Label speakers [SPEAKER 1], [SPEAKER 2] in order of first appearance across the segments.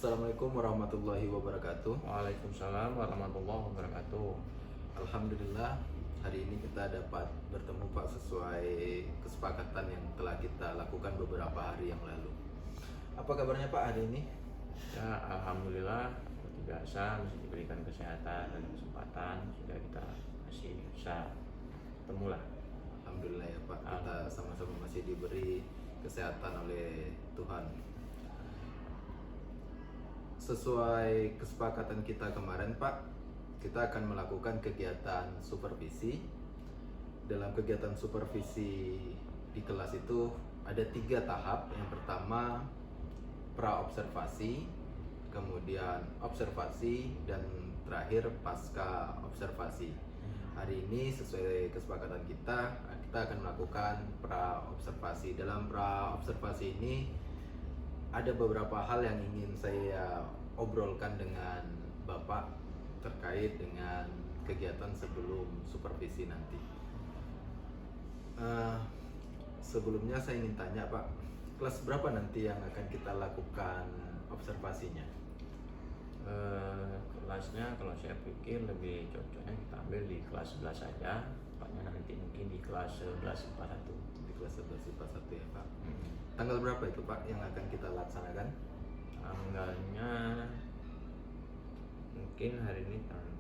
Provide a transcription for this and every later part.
[SPEAKER 1] Assalamualaikum warahmatullahi wabarakatuh.
[SPEAKER 2] Waalaikumsalam warahmatullahi wabarakatuh.
[SPEAKER 1] Alhamdulillah hari ini kita dapat bertemu Pak sesuai kesepakatan yang telah kita lakukan beberapa hari yang lalu. Apa kabarnya Pak hari ini?
[SPEAKER 2] Ya, alhamdulillah seperti biasa masih diberikan kesehatan dan kesempatan sudah kita masih bisa ketemu lah.
[SPEAKER 1] Alhamdulillah ya Pak, kita sama-sama masih diberi kesehatan oleh Tuhan. Sesuai kesepakatan kita kemarin Pak, kita akan melakukan kegiatan supervisi. Dalam kegiatan supervisi di kelas itu ada 3 tahap. Yang pertama pra-observasi, kemudian observasi, dan terakhir pasca observasi. Hari ini sesuai kesepakatan kita akan melakukan pra-observasi. Dalam pra-observasi ini ada beberapa hal yang ingin saya obrolkan dengan Bapak terkait dengan kegiatan sebelum supervisi nanti. Sebelumnya saya ingin tanya Pak, kelas berapa nanti yang akan kita lakukan observasinya?
[SPEAKER 2] Kelasnya kalau saya pikir lebih cocoknya kita ambil di kelas 11 saja. Tepatnya nanti mungkin di kelas 11 IPA 1.
[SPEAKER 1] Di kelas 11 IPA 1 ya Pak. Tanggal berapa itu Pak yang akan kita laksanakan?
[SPEAKER 2] Tanggalnya mungkin hari ini tanggal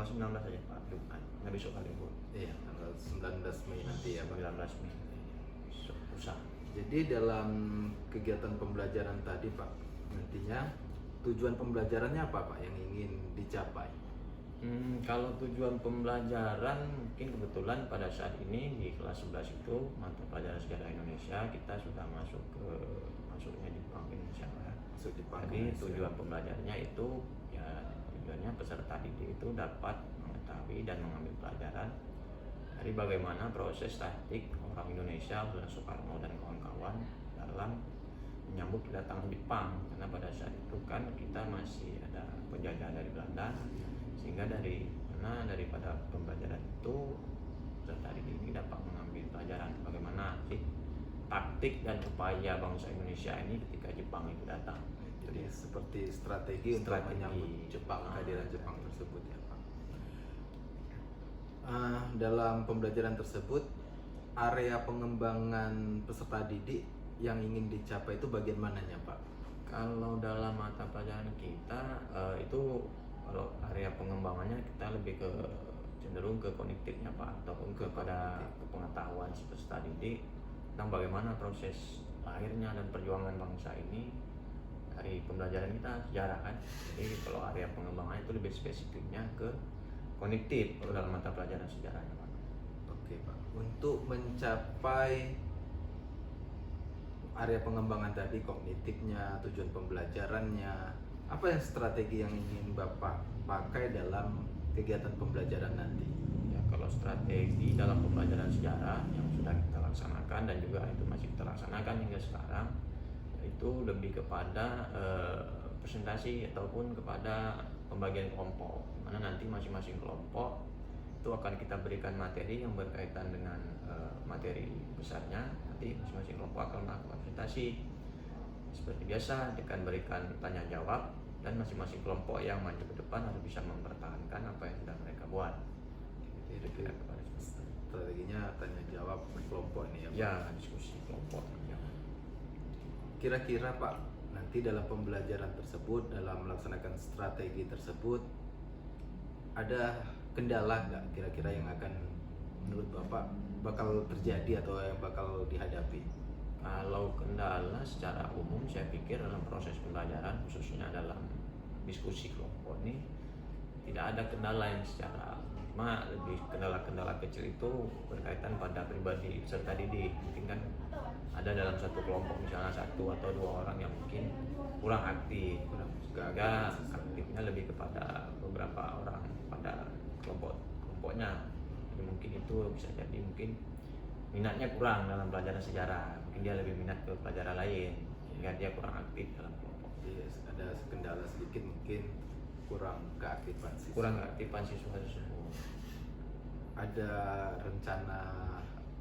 [SPEAKER 2] 19 saja Pak, Jumat. Nah, besok hari Bu.
[SPEAKER 1] Iya, tanggal 19 Mei nanti ya Pak.
[SPEAKER 2] 19 Mei. Usah.
[SPEAKER 1] Jadi dalam kegiatan pembelajaran tadi Pak, nantinya tujuan pembelajarannya apa Pak yang ingin dicapai?
[SPEAKER 2] Kalau tujuan pembelajaran mungkin kebetulan pada saat ini di kelas 11 itu mata pelajaran sejarah Indonesia kita sudah masuknya Jepang Indonesia ya.
[SPEAKER 1] Masuk Jepang.
[SPEAKER 2] Jadi tujuan pembelajarannya itu ya tujuannya peserta didik itu dapat mengetahui dan mengambil pelajaran dari bagaimana proses taktik orang Indonesia, Soekarno dan kawan-kawan dalam menyambut kedatangan Jepang, karena pada saat itu kan kita masih ada penjajahan dari Belanda, sehingga daripada pembelajaran itu peserta didik ini dapat mengambil pelajaran bagaimana sih taktik dan upaya bangsa Indonesia ini ketika Jepang itu datang.
[SPEAKER 1] Jadi seperti strategi untuk menyambut Jepang, kehadiran Jepang tersebut ya Pak. Dalam pembelajaran tersebut, area pengembangan peserta didik yang ingin dicapai itu bagian mananya Pak?
[SPEAKER 2] Kalau dalam mata pelajaran kita itu kalau area pengembangannya kita lebih ke cenderung ke kognitifnya Pak, ataupun kepada pengetahuan si peserta didik tentang bagaimana proses lahirnya dan perjuangan bangsa ini dari pembelajaran kita sejarah kan. Jadi kalau area pengembangannya itu lebih spesifiknya ke kognitif kalau dalam mata pelajaran sejarahnya Pak.
[SPEAKER 1] Oke Pak, untuk mencapai area pengembangan tadi, kognitifnya, tujuan pembelajarannya, apa yang strategi yang ingin Bapak pakai dalam kegiatan pembelajaran nanti?
[SPEAKER 2] Ya, kalau strategi dalam pembelajaran sejarah yang sudah kita laksanakan dan juga itu masih kita laksanakan hingga sekarang, itu lebih kepada presentasi ataupun kepada pembagian kelompok, mana nanti masing-masing kelompok itu akan kita berikan materi yang berkaitan dengan materi besarnya. Nanti masing-masing kelompok akan melakukan presentasi seperti biasa dengan berikan tanya jawab, dan masing-masing kelompok yang maju ke depan harus bisa mempertahankan apa yang sudah mereka buat.
[SPEAKER 1] Jadi strateginya tanya jawab kelompok ini ya Pak?
[SPEAKER 2] Ya, diskusi kelompok.
[SPEAKER 1] Kira-kira Pak, nanti dalam pembelajaran tersebut, dalam melaksanakan strategi tersebut, ada kendala nggak kira-kira yang akan menurut Bapak bakal terjadi atau yang bakal dihadapi?
[SPEAKER 2] Kalau kendala secara umum saya pikir dalam proses pembelajaran khususnya dalam diskusi kelompok ini tidak ada kendala yang secara lebih kendala-kendala kecil itu berkaitan pada pribadi peserta didik. Mungkin kan ada dalam satu kelompok misalnya 1 atau 2 orang yang mungkin kurang aktif, sehingga aktifnya lebih kepada beberapa orang pada kelompoknya. Jadi mungkin itu bisa jadi mungkin minatnya kurang dalam pelajaran sejarah, mungkin dia lebih minat ke pelajaran lain sehingga dia kurang aktif dalam kelompok.
[SPEAKER 1] Jadi ada kendala sedikit, mungkin kurang keaktifan
[SPEAKER 2] siswa tersebut.
[SPEAKER 1] Ada rencana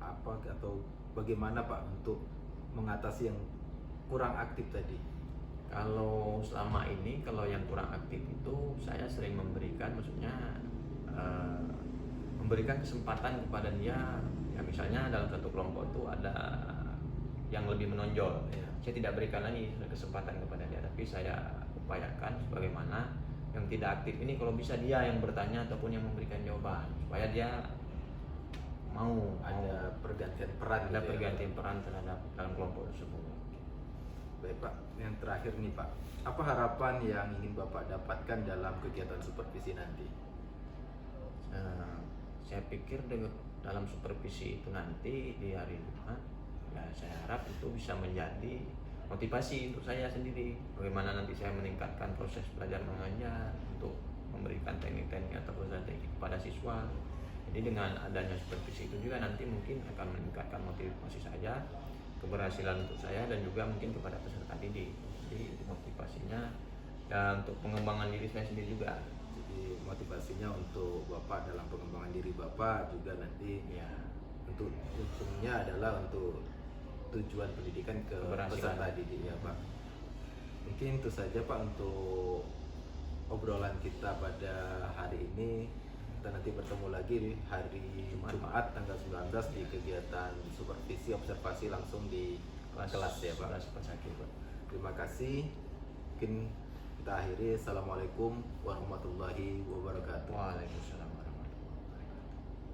[SPEAKER 1] apa atau bagaimana Pak untuk mengatasi yang kurang aktif tadi?
[SPEAKER 2] Kalau selama ini, kalau yang kurang aktif itu saya sering memberikan, maksudnya eh, memberikan kesempatan kepada dia. Ya misalnya dalam satu kelompok itu ada yang lebih menonjol,
[SPEAKER 1] Ya.
[SPEAKER 2] saya tidak berikan lagi kesempatan kepada dia, tapi saya upayakan sebagaimana yang tidak aktif ini kalau bisa dia yang bertanya ataupun yang memberikan jawaban, supaya dia mau
[SPEAKER 1] Ada pergantian peran.
[SPEAKER 2] ada
[SPEAKER 1] gitu ya,
[SPEAKER 2] pergantian
[SPEAKER 1] Pak.
[SPEAKER 2] peran terhadap dalam kelompok tersebut.
[SPEAKER 1] Baik Pak, yang terakhir nih Pak, apa harapan yang ingin Bapak dapatkan dalam kegiatan supervisi nanti?
[SPEAKER 2] Saya pikir dalam supervisi itu nanti di hari Jumat, ya saya harap itu bisa menjadi motivasi untuk saya sendiri, bagaimana nanti saya meningkatkan proses belajar mengajar untuk memberikan teknik-teknik atau strategi kepada siswa. Jadi dengan adanya supervisi itu juga nanti mungkin akan meningkatkan motivasi saya, keberhasilan untuk saya, dan juga mungkin kepada peserta didik. Jadi motivasinya dan untuk pengembangan diri saya sendiri juga.
[SPEAKER 1] Jadi motivasinya untuk Bapak dalam pengembangan diri Bapak juga nanti
[SPEAKER 2] Ya,
[SPEAKER 1] untuk ujungnya adalah untuk tujuan pendidikan ke
[SPEAKER 2] Keberhasilan.
[SPEAKER 1] peserta didik ya Pak. Mungkin itu saja Pak untuk obrolan kita pada hari ini. Kita nanti bertemu lagi di hari
[SPEAKER 2] Jumat,
[SPEAKER 1] Jumat tanggal 19 di kegiatan supervisi observasi langsung di kelas ya Pak.
[SPEAKER 2] kelas Pasaki, Pak.
[SPEAKER 1] Terima kasih. Mungkin kita akhiri. Assalamualaikum warahmatullahi wabarakatuh.
[SPEAKER 2] Waalaikumsalam.